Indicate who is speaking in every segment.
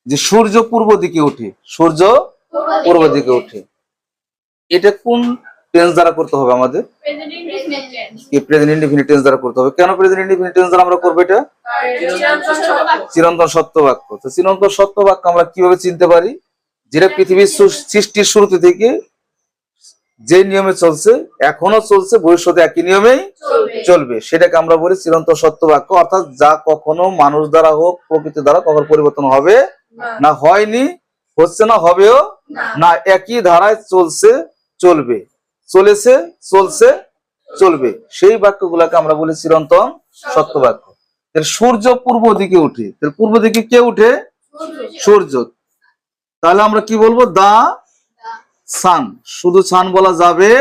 Speaker 1: যে সূর্য পূর্ব দিকে ওঠে, সূর্য পূর্ব দিকে ওঠে, এটা কোন টেন্স দ্বারা করতে হবে আমাদের? প্রেজেন্ট ইনডিফিনিট টেন্স দ্বারা করতে হবে। কেন প্রেজেন্ট ইনডিফিনিট টেন্স দ্বারা আমরা করবো এটা? চিরন্তন সত্য বাক্য। তো চিরন্তন সত্য বাক্য আমরা কিভাবে চিনতে পারি? যেটা পৃথিবীর সৃষ্টির শুরুতে থেকে যে নিয়মে চলছে, এখনো চলছে, ভবিষ্যতে একই নিয়মেই চলবে, সেটাকে আমরা বলি চিরন্তন সত্য বাক্য। অর্থাৎ যা কখনো মানুষ দ্বারা হোক, প্রকৃতি দ্বারা কখনো পরিবর্তন হবে না, হয়নি, হচ্ছে না, হবেও না, একই ধারায় চলছে, চলবে, চলেছে, চলছে, চলবে, সেই বাক্যগুলোকে আমরা বলি চিরন্তন সত্য বাক্য। সূর্য পূর্ব দিকে উঠে, পূর্ব দিকে কে উঠে? সূর্য। তাহলে আমরা কি বলবো? দা সান। শুধু সান বলা যাবে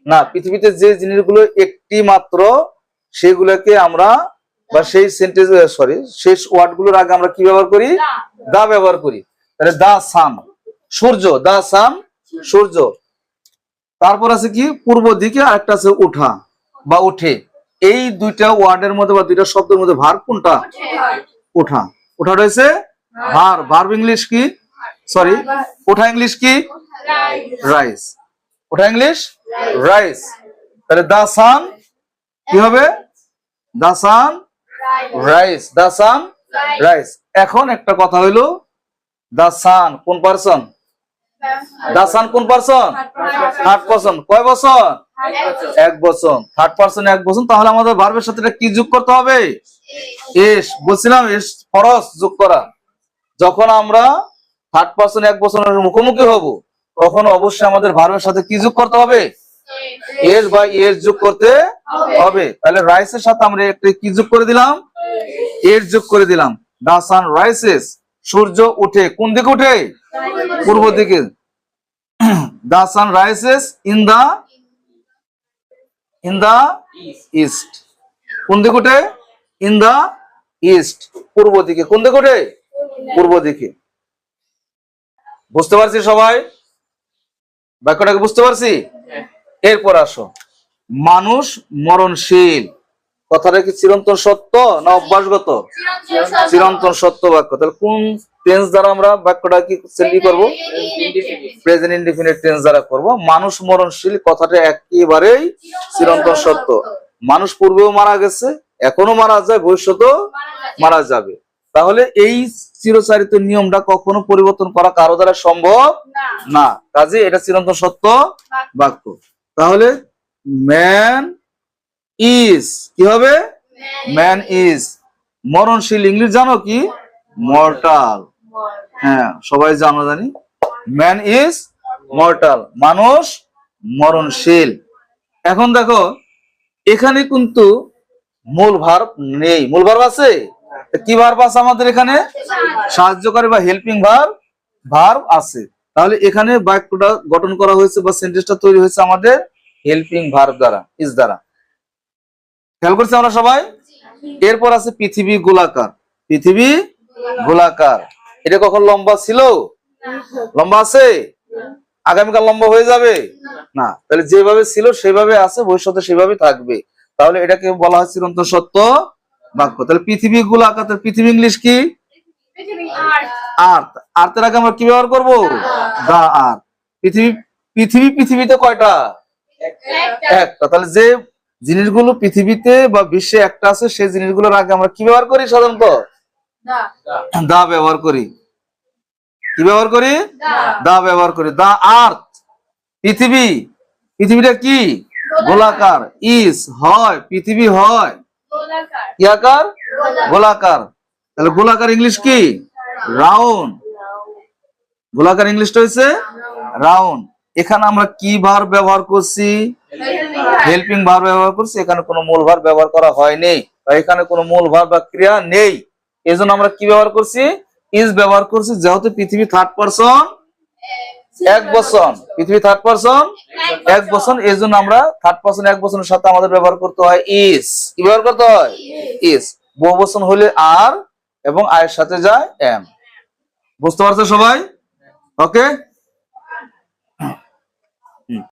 Speaker 1: না, পৃথিবীতে যে জিনিসগুলো একটি মাত্র সেগুলোকে আমরা বা সেই সেন্টেন্স সেই ওয়ার্ড গুলোর আগে আমরা কি ব্যবহার করি? দা ব্যবহার করি। তাহলে দা সান, সূর্য, দা সান, সূর্য। তারপর আছে কি? পূর্ব দিকে, আর একটা আছে উঠা বা উঠে। এই দুইটা ওয়ার্ডের মধ্যে বা দুইটা শব্দের মধ্যে ভার্ব কোনটা? উঠা। উঠা রয়েছে ভার্ব। ভার্ব ইংলিশ কি? সরি, উঠা ইংলিশ কি? রাইস। ওটা ইংলিশ রাইস। তাহলে দা সান কি হবে? দা সান রাইস, দা সান রাইস। এখন একটা কথা হইলো, দা সান কোন পারসন? দা সান কোন পারসন? Third person. কয় বছর? এক বছর। থার্ড পারসন এক বছর। তাহলে আমাদের ভার্বের সাথে কি যোগ করতে হবে? এস। বলছিলাম এস ফরস যোগ করা। যখন আমরা থার্ড পারসন এক বছরের মুখোমুখি হব, তখন অবশ্যই আমাদের ভার্বের সাথে কি যোগ করতে হবে? এস বা এস যোগ করতে হবে। তাহলে রাইসের সাথে আমরা একটা কি যোগ করে দিলাম? এস যোগ করে দিলাম। দা সান রাইসেস, সূর্য উঠে। কোন দিকে উঠে? পূর্ব দিকে। দা সান রাইসেস ইন দা ইস্ট। কোন দিকে উঠে? ইন দা ইস্ট, পূর্ব দিকে। কোন দিকে উঠে? পূর্ব দিকে। বুঝতে পারছি সবাই? বাক্যটাকে বুঝতে পারছি? এরপর আসো, মানুষ মরণশীল। কথাটা কি চিরন্তন সত্য না অভ্যাসগত? চিরন্তন সত্য বাক্য। তাহলে কোন টেন্স দ্বারা আমরা বাক্যটা কি করব? প্রেজেন্ট ইনডিফিনিট টেন্স দ্বারা করব। মানুষ মরণশীল কথাটা একেবারেই চিরন্তন সত্য। মানুষ পূর্বেও মারা গেছে, এখনো মারা যায়, ভবিষ্যতেও মারা যাবে। তাহলে এই চিরচারিত নিয়মটা কখনো পরিবর্তন করা কারো দ্বারা সম্ভব না, কাজে এটা চিরন্তন সত্য বাক্য। তাহলে ম্যান ইজ কি হবে? ম্যান ইজ মরণশীল। ইংলিশ জানো কি? মর্টাল। হ্যাঁ, সবাই জানো জানি। ম্যান ইজ মর্টাল, মানুষ মরণশীল। এখন দেখো, এখানে কিন্তু মূল ভার্ব নেই। মূল ভার্ব আছে? কি ভার্ব আছে আমাদের এখানে? সাহায্যকারী বা হেল্পিং ভার্ব আছে। তাহলে এখানে বাক্যটা গঠন করা হয়েছে বা সেন্টেন্সটা তৈরি হয়েছে আমাদের হেল্পিং ভার্ব দ্বারা, ইজ দ্বারা। খেয়াল করছি আমরা সবাই? এরপর আছে পৃথিবী গোলাকার। পৃথিবী গোলাকার, এটা কখন লম্বা ছিল? লম্বা আছে? আগামীকাল লম্বা হয়ে যাবে না। তাহলে যেভাবে ছিল সেভাবে আছে, ভবিষ্যতে সেভাবে থাকবে। তাহলে এটাকে বলা হয় চিরন্তন সত্য বাক্য। তাহলে পৃথিবী গোলাকার, পৃথিবী ইংলিশ কি? আর্থ। আর্থের আগে আমরা কি ব্যবহার করবো? দা আর্থ। পৃথিবীতে কয়টা? একটা। তাহলে যে জিনিসগুলো পৃথিবীতে বা বিশ্বে একটা আছে, সেই জিনিসগুলোর আগে আমরা কি ব্যবহার করি? সাধারণত দা ব্যবহার করি। কি ব্যবহার করি? দা ব্যবহার করি। দা আর্থ, পৃথিবীটা কি? গোলাকার। ইজ হয়, পৃথিবী হয় কি আকার? গোলাকার। তাহলে গোলাকার ইংলিশ কি? রাউন্ড। গোলাকার ইংলিশটা হয়েছে রাউন্ড। এখানে আমরা কি ভার্ব ব্যবহার করছি? হেল্পিং ভার্ব ব্যবহার করছি। এখানে কোনো মূল ভার্ব ব্যবহার করা হয়নি, বা এখানে কোনো মূল ভার্ব বা ক্রিয়া নেই। এজন্য আমরা কি ব্যবহার করছি? ইজ ব্যবহার করছি। যেহেতু পৃথিবী থার্ড পারসন এক বছর, পৃথিবী থার্ড পারসন এক বছর, এই জন্য আমরা থার্ড পারসন এক বছরের সাথে আমাদের ব্যবহার করতে হয় ইজ। কি ব্যবহার করতে হয়? ইজ। বহুবচন হলে আর, এবং আয়ের সাথে যায় এম। বুঝতে পারছো সবাই? ওকে।